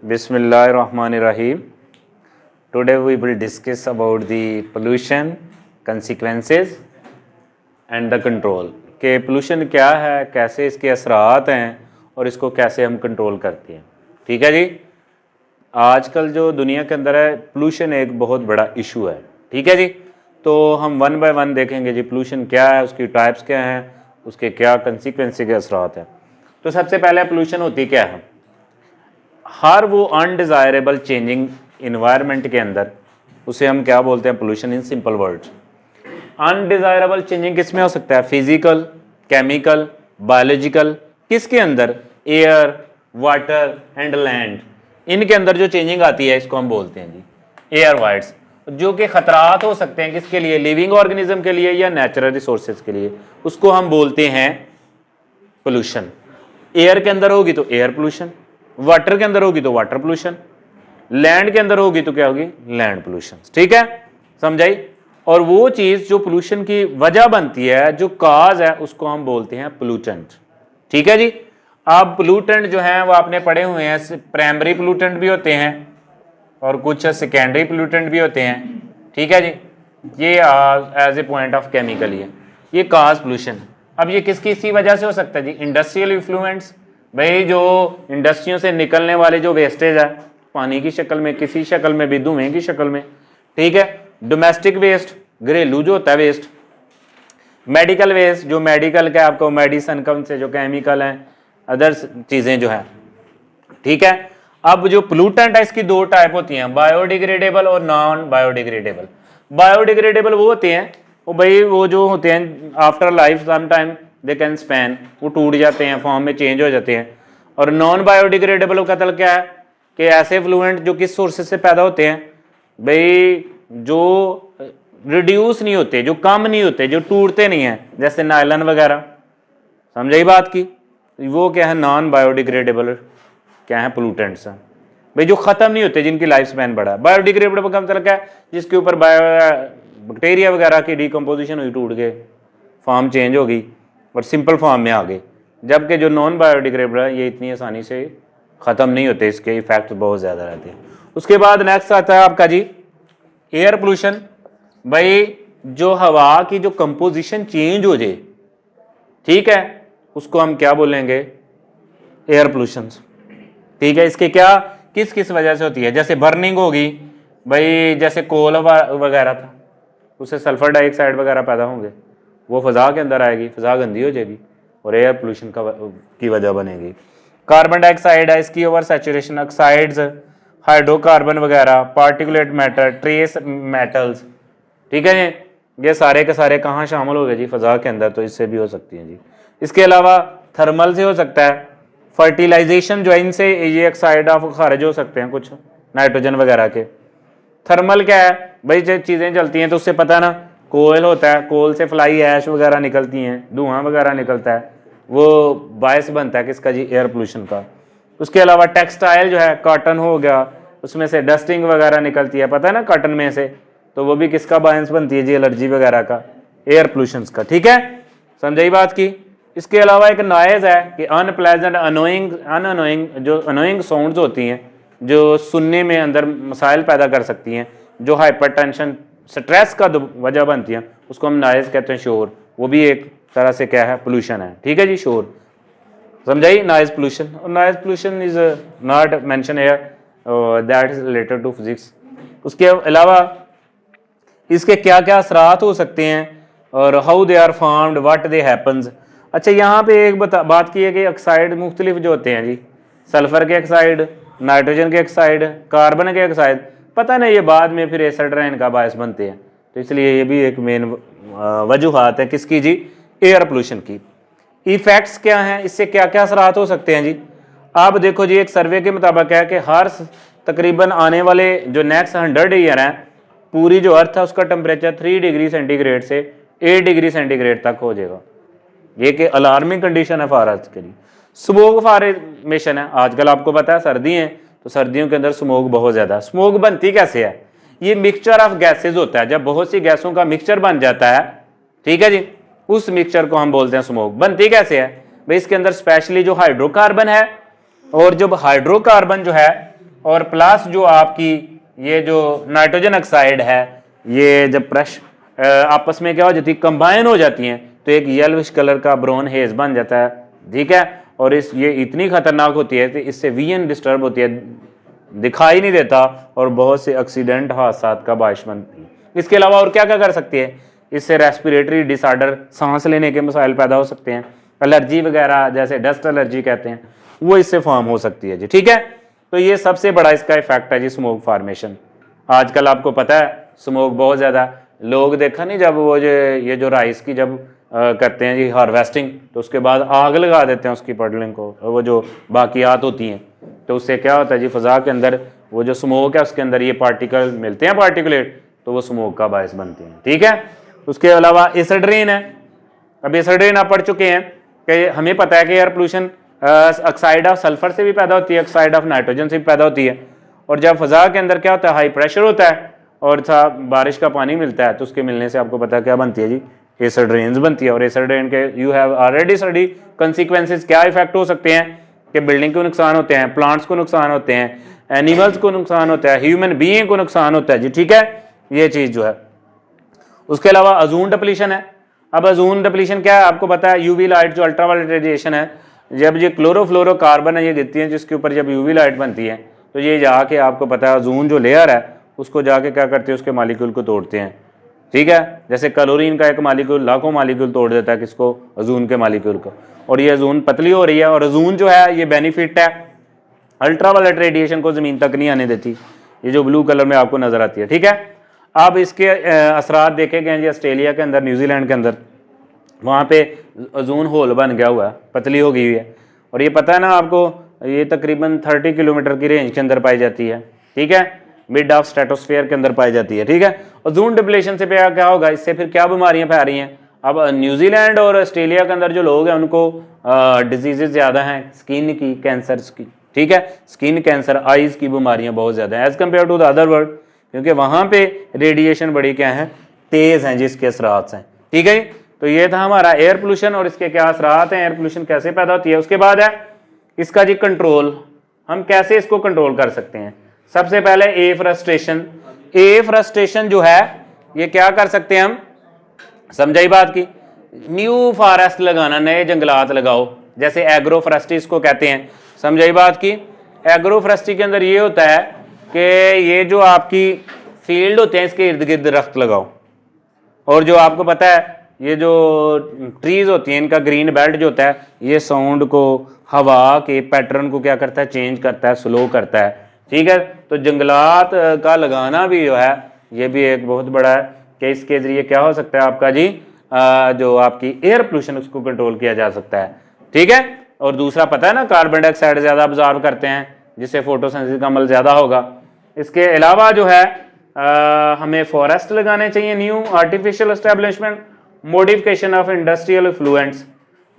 Bismillahirrahmanirrahim. Today we will discuss about the pollution, consequences and the control. कि pollution क्या है, कैसे इसके असरात हैं और इसको कैसे हम कंट्रोल करते हैं। ठीक है जी। आजकल जो दुनिया के अंदर है पोल्यूशन एक बहुत बड़ा इशू है। ठीक है जी। तो हम वन बाय वन देखेंगे जी पोल्यूशन क्या है, उसकी टाइप्स क्या हैं, उसके क्या कंसिक्वेंसेस के असरात हैं। तो सबसे पहले पोल्यूशन होती क्या है, हर वो अनडिज़ायरेबल चेंजिंग इन्वायरमेंट के अंदर उसे हम क्या बोलते हैं, pollution in simple words. Undesirable changing किस में हो सकता है, फिजिकल, केमिकल, बायोलॉजिकल, किसके अंदर, एयर, वाटर एंड लैंड, इनके अंदर जो चेंजिंग आती है इसको हम बोलते हैं जी एयर वाइड्स, जो कि खतरात हो सकते हैं किसके लिए, लिविंग ऑर्गेनिज्म के लिए या नेचुरल रिसोर्सेज के लिए, उसको हम बोलते हैं पोल्यूशन। एयर के अंदर होगी तो एयर पोल्यूशन, वाटर के अंदर होगी तो वाटर पोल्यूशन, लैंड के अंदर होगी तो क्या होगी, लैंड पोल्यूशन। ठीक है, समझाई। और वो चीज जो पोल्यूशन की वजह बनती है, जो काज है, उसको हम बोलते हैं पोल्यूटेंट। ठीक है जी। अब पोल्यूटेंट जो है वो आपने पढ़े हुए हैं, प्राइमरी पोल्यूटेंट भी होते हैं और कुछ सेकेंडरी पोल्यूटेंट भी होते हैं। ठीक है जी। ये as a point of chemical ये काज पोल्यूशन। अब ये किसी वजह से हो सकता है जी, इंडस्ट्रियल इन्फ्लुएंस, भाई जो इंडस्ट्रियों से निकलने वाले जो वेस्टेज है पानी की शक्ल में, किसी शक्ल में भी, धुएं की शक्ल में। ठीक है। डोमेस्टिक वेस्ट, घरेलू जो होता है वेस्ट, मेडिकल वेस्ट, जो मेडिकल का आपको मेडिसिन कम से जो केमिकल हैं, अदर्स चीजें जो है। ठीक है। अब जो पोल्यूटेंट है इसकी दो टाइप होती हैं, बायोडिग्रेडेबल और नॉन बायोडिग्रेडेबल। बायोडिग्रेडेबल वो होते हैं वो जो होते हैं after life some time they can span, वो टूट जाते हैं, फॉर्म में चेंज हो जाते हैं। और नॉन बायोडिग्रेडेबल का मतलब क्या है कि ऐसे फ्लुएंट जो किस सोर्सेज से पैदा होते हैं, भाई जो रिड्यूस नहीं होते, जो कम नहीं होते, जो टूटते नहीं हैं, जैसे नायलन वगैरह। समझे बात की, वो क्या है, नॉन बायोडिग्रेडेबल क्या है, पोल्यूटेंट्स हैं भाई, जो खत्म नहीं होते, जिनकी लाइफ स्पैन बड़ा है। बायोडिग्रेडेबल का मतलब क्या है, जिसके ऊपर बैक्टीरिया वगैरह की डिकम्पोजिशन हुई, टूट गए, फॉर्म चेंज हो गई और सिंपल फॉर्म में आ गए। जबकि जो नॉन बायोडिग्रेडेबल है ये इतनी आसानी से ख़त्म नहीं होते, इसके इफेक्ट बहुत ज़्यादा रहते हैं। उसके बाद नेक्स्ट आता है आपका जी एयर पोल्यूशन। भाई जो हवा की जो कंपोजिशन चेंज हो जाए, ठीक है, उसको हम क्या बोलेंगे, एयर पोल्यूशन। ठीक है। इसके क्या किस किस वजह से होती है, जैसे बर्निंग होगी, भाई जैसे कोल वगैरह था, उससे सल्फर डाइऑक्साइड वगैरह पैदा होंगे, वो फ़ज़ा के अंदर आएगी, फ़ज़ा गंदी हो जाएगी और एयर पोल्यूशन की वजह बनेगी। कार्बन डाइऑक्साइड है, इसकी ओवर सैचुरेशन, ऑक्साइड्स, हाइड्रोकार्बन वगैरह, पार्टिकुलेट मैटर, ट्रेस मेटल्स। ठीक है जी। ये सारे के सारे कहाँ शामिल हो गए जी, फ़ज़ा के अंदर, तो इससे भी हो सकती हैं जी। इसके अलावा थर्मल से हो सकता है, फर्टिलाइजेशन जो है इनसे ये ऑक्साइड ऑफ खारिज हो सकते हैं, कुछ नाइट्रोजन वगैरह के। थर्मल क्या है भाई, जब चीज़ें जलती हैं तो उससे पता ना, कोयल होता है, कोल से फ्लाई ऐश वगैरह निकलती हैं, धुआं वगैरह निकलता है, वो बायस बनता है किसका जी, एयर पोल्यूशन का। उसके अलावा टेक्सटाइल जो है, कॉटन हो गया, उसमें से डस्टिंग वगैरह निकलती है, पता है ना कॉटन में से, तो वो भी किसका बायस बनती है जी, एलर्जी वगैरह का, एयर पोल्यूशन का। ठीक है, समझाई बात की। इसके अलावा एक नॉइज़ है कि अनप्लेजेंट, अनअनोइंग, जो अनोइंग साउंड्स होती हैं जो सुनने में अंदर मसाइल पैदा कर सकती हैं, जो हाइपरटेंशन, स्ट्रेस का वजह बनती हैं, उसको हम नॉइज़ कहते हैं, शोर। वो भी एक तरह से क्या है, पोल्यूशन है। ठीक है जी, शोर। समझाई, नॉइज़ पोल्यूशन। और noise pollution is not mention here, that is related to physics. उसके अलावा इसके क्या क्या असरात हो सकते हैं और how they are formed, what they happens. अच्छा, यहाँ पे एक बात की है कि ऑक्साइड मुख्तलिफ जो होते हैं जी, सल्फर के ऑक्साइड, नाइट्रोजन के ऑक्साइड, कार्बन के ऑक्साइड, पता नहीं ये बाद में फिर एसिड रेन का बायस बनते हैं, तो इसलिए ये भी एक मेन वजूहात है किसकी जी, एयर पोल्यूशन की। इफेक्ट्स क्या हैं, इससे क्या क्या असरात हो सकते हैं जी। आप देखो जी, एक सर्वे के मुताबिक है कि हर तकरीबन आने वाले जो नेक्स्ट 100 ईयर हैं, पूरी जो अर्थ है उसका टेम्परेचर 3 डिग्री सेंटीग्रेड से 8 डिग्री सेंटीग्रेड तक हो जाएगा। ये कि अलार्मिंग कंडीशन है फॉर अर्थ के लिए। स्मोक फॉर्मेशन है, आजकल आपको पता है सर्दी है, तो सर्दियों के अंदर स्मोक बहुत ज़्यादा। स्मोक बनती कैसे है, ये मिक्सचर ऑफ गैसेज होता है, जब बहुत सी गैसों का मिक्सचर बन जाता है, ठीक है जी, उस मिक्सचर को हम बोलते हैं स्मोक। बनती कैसे है भाई, इसके अंदर स्पेशली जो हाइड्रोकार्बन है, और जब हाइड्रोकार्बन जो है और प्लस जो आपकी ये जो नाइट्रोजन ऑक्साइड है, ये जब आपस में क्या हो जाती है, कंबाइन हो जाती हैं, तो एक येलोविश कलर का ब्राउन हेज बन जाता है, ठीक है। और ये इतनी खतरनाक होती है कि इससे विजन डिस्टर्ब होती है, दिखाई नहीं देता और बहुत से एक्सीडेंट हादसात का बायस बनती है। इसके अलावा और क्या क्या कर सकती है, इससे रेस्पिरेटरी डिसऑर्डर, सांस लेने के मसाइल पैदा हो सकते हैं, एलर्जी वगैरह जैसे डस्ट एलर्जी कहते हैं वो इससे फॉर्म हो सकती है जी, ठीक है। तो ये सबसे बड़ा इसका इफेक्ट है जी स्मोक फार्मेशन। आजकल आपको पता है स्मोक बहुत ज़्यादा, लोग देखा नहीं जब वो ये जो राइस की जब करते हैं जी हार्वेस्टिंग, तो उसके बाद आग लगा देते हैं उसकी पडलिंग को, वो जो बाकियात होती हैं, तो उससे क्या होता है जी फ़ज़ा के अंदर वो जो स्मोक है उसके अंदर ये पार्टिकल मिलते हैं, पार्टिकुलेट, तो वो स्मोक का बायस बनते हैं, ठीक है। उसके अलावा एसिड्रेन है। अब एसिड्रेन आप पढ़ चुके हैं कि हमें पता है कि air pollution oxide of sulphur से भी पैदा होती है, ऑक्साइड ऑफ नाइट्रोजन से भी पैदा होती है। और जब फ़ज़ा के अंदर क्या होता है, हाई प्रेशर होता है और बारिश का पानी मिलता है, तो उसके मिलने से आपको पता है क्या बनती है जी, एसिड्रेन्स बनती है। और एसिड्रेन के you have already study consequences, क्या इफेक्ट हो सकते हैं कि बिल्डिंग को नुकसान होते हैं, प्लांट्स को नुकसान होते हैं, एनिमल्स को नुकसान होता है, ह्यूमन बीइंग को नुकसान होता है जी, ठीक है, ये चीज़ जो है। उसके अलावा ओजोन डिप्लीशन है। अब ओजोन डिप्लीशन क्या है, आपको पता है यूवी लाइट जो अल्ट्रावायलेट रेडिएशन है, जब ये क्लोरोफ्लोरोकार्बन है ये देती है, जिसके ऊपर जब यूवी लाइट बनती है तो ये जाके आपको पता है ओजोन जो लेयर है उसको जाके क्या करते हैं, उसके मालिक्यूल को तोड़ते हैं, ठीक है। जैसे क्लोरीन का एक मालिक्यूल लाखों मालिक्यूल तोड़ देता है, किसको, ओजोन के मालिक्यूल को, और ये ओजोन पतली हो रही है। और ओजोन जो है ये बेनिफिट है, अल्ट्रावायलेट रेडिएशन को ज़मीन तक नहीं आने देती, ये जो ब्लू कलर में आपको नजर आती है, ठीक है। अब इसके असरात देखे गए जी ऑस्ट्रेलिया के अंदर, न्यूजीलैंड के अंदर, वहाँ पे ओजोन होल बन गया हुआ है, पतली हो गई हुई है। और ये पता है ना आपको, ये तकरीबन 30 किलोमीटर की रेंज के अंदर पाई जाती है, ठीक है, मिड ऑफ स्ट्रेटोस्फेयर के अंदर पाई जाती है, ठीक है। ओजोन डिप्लेशन से क्या होगा, इससे फिर क्या बीमारियां फैल रही हैं। अब न्यूजीलैंड और ऑस्ट्रेलिया के अंदर जो लोग हैं उनको डिजीजेज ज़्यादा हैं, स्किन की, कैंसर की, ठीक है, स्किन कैंसर, आइज़ की बीमारियां बहुत ज़्यादा हैं as compare to the other world, क्योंकि वहाँ पे रेडिएशन बड़ी क्या है, तेज़ हैं जिसके असरात हैं, ठीक है। तो ये था हमारा एयर पोल्यूशन और इसके क्या असरात हैं, एयर पोल्यूशन कैसे पैदा होती है। उसके बाद है इसका जी कंट्रोल, हम कैसे इसको कंट्रोल कर सकते हैं। सबसे पहले एफॉरेस्टेशन। एफॉरेस्टेशन जो है ये क्या कर सकते हैं हम, समझाई बात की, न्यू फॉरेस्ट लगाना, नए जंगलात लगाओ, जैसे एग्रोफॉरेस्ट्री इसको कहते हैं, समझाई बात की। एग्रोफॉरेस्ट्री के अंदर ये होता है कि ये जो आपकी फील्ड होते हैं इसके इर्द गिर्द दरख्त लगाओ, और जो आपको पता है ये जो ट्रीज होती हैं इनका ग्रीन बेल्ट जो होता है ये साउंड को, हवा के पैटर्न को क्या करता है, चेंज करता है, स्लो करता है, ठीक है। तो जंगलात का लगाना भी जो है ये भी एक बहुत बड़ा है कि इसके जरिए क्या हो सकता है आपका जी, जो आपकी एयर पोल्यूशन उसको कंट्रोल किया जा सकता है, ठीक है। और दूसरा पता है ना, कार्बन डाइऑक्साइड ज़्यादा ऑब्जॉर्व करते हैं जिससे फोटोसिंथेसिस का अमल ज़्यादा होगा। इसके अलावा जो है हमें फॉरेस्ट लगाने चाहिए, new artificial establishment, modification of industrial effluents.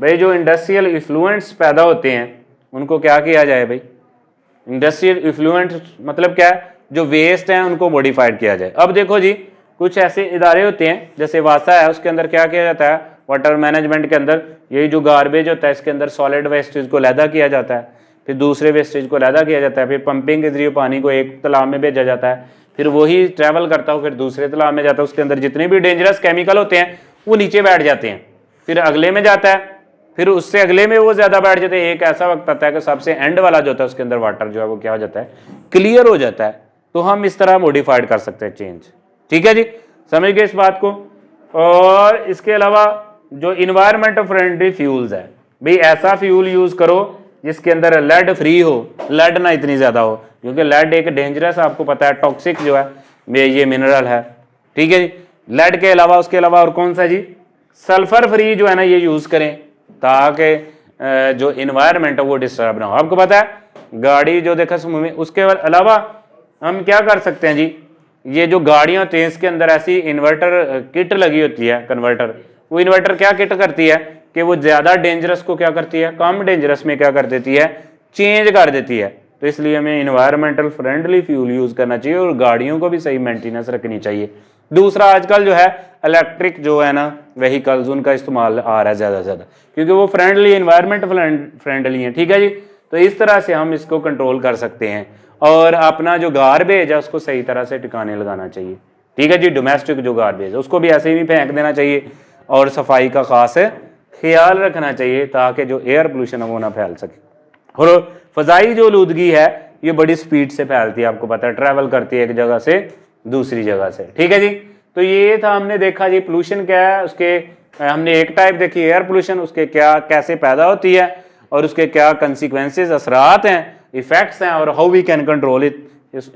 भाई जो इंडस्ट्रियल इफ्लुएंट्स पैदा होते हैं उनको क्या किया जाए भाई, इंडस्ट्रियल इफ्लुएंट्स मतलब क्या है, जो वेस्ट हैं उनको मॉडिफाइड किया जाए। अब देखो जी कुछ ऐसे इदारे होते हैं जैसे वासा है, उसके अंदर क्या किया जाता है, वाटर मैनेजमेंट के अंदर यही जो गार्बेज होता है इसके अंदर सॉलिड वेस्टेज को लैदा किया जाता है, फिर दूसरे वेस्टेज को लैदा किया जाता है, फिर पंपिंग के जरिए पानी को एक तालाब में भेजा जाता है, फिर वही ट्रैवल करता हो फिर दूसरे तालाब में जाता है, उसके अंदर जितने भी डेंजरस केमिकल होते हैं वो नीचे बैठ जाते हैं, फिर अगले में जाता है, फिर उससे अगले में वो ज़्यादा बैठ जाते हैं। एक ऐसा वक्त आता है कि सबसे एंड वाला जो होता है उसके अंदर वाटर जो है वो क्या हो जाता है, क्लियर हो जाता है। तो हम इस तरह मॉडिफाइड कर सकते हैं चेंज, ठीक है जी, समझ गए इस बात को। और इसके अलावा जो इन्वायरमेंट फ्रेंडली फ्यूल्स है, भाई ऐसा फ्यूल यूज़ करो जिसके अंदर लेड फ्री हो, लेड ना इतनी ज़्यादा हो, क्योंकि लेड एक डेंजरस आपको पता है टॉक्सिक जो है ये मिनरल है, ठीक है जी। लेड के अलावा उसके अलावा और कौन सा जी, सल्फर फ्री जो है ना ये यूज़ करें ताकि जो इन्वायरमेंट है वो डिस्टर्ब ना हो। आपको पता है गाड़ी जो देखा समूह में, उसके अलावा हम क्या कर सकते हैं जी, ये जो गाड़ियाँ होती हैं इसके अंदर ऐसी इन्वर्टर किट लगी होती है, कन्वर्टर, वो इन्वर्टर क्या किट करती है कि वो ज़्यादा डेंजरस को क्या करती है, कम डेंजरस में क्या कर देती है, चेंज कर देती है। तो इसलिए हमें इन्वायरमेंटल फ्रेंडली फ्यूल यूज़ करना चाहिए और गाड़ियों को भी सही मेंटेनेंस रखनी चाहिए। दूसरा आजकल जो है इलेक्ट्रिक जो है ना व्हीकल्स उनका इस्तेमाल आ रहा है ज़्यादा से ज़्यादा, क्योंकि वो फ्रेंडली, इन्वायरमेंट फ्रेंडली हैं, ठीक है जी। तो इस तरह से हम इसको कंट्रोल कर सकते हैं। और अपना जो गार्बेज है उसको सही तरह से ठिकाने लगाना चाहिए, ठीक है जी। डोमेस्टिक जो गार्बेज है उसको भी ऐसे ही नहीं फेंक देना चाहिए और सफाई का खास ख्याल रखना चाहिए ताकि जो एयर पोल्यूशन है वो ना फैल सके। और फ़ज़ाई जो आलूदगी है ये बड़ी स्पीड से फैलती है, आपको पता है, ट्रैवल करती है एक जगह से दूसरी जगह से, ठीक है जी। तो ये था, हमने देखा जी पोल्यूशन क्या है, उसके हमने एक टाइप देखी एयर पोल्यूशन, उसके क्या कैसे पैदा होती है और उसके क्या कंसिक्वेंसेस असरात हैं, इफेक्ट्स हैं, और how we can control it, इसको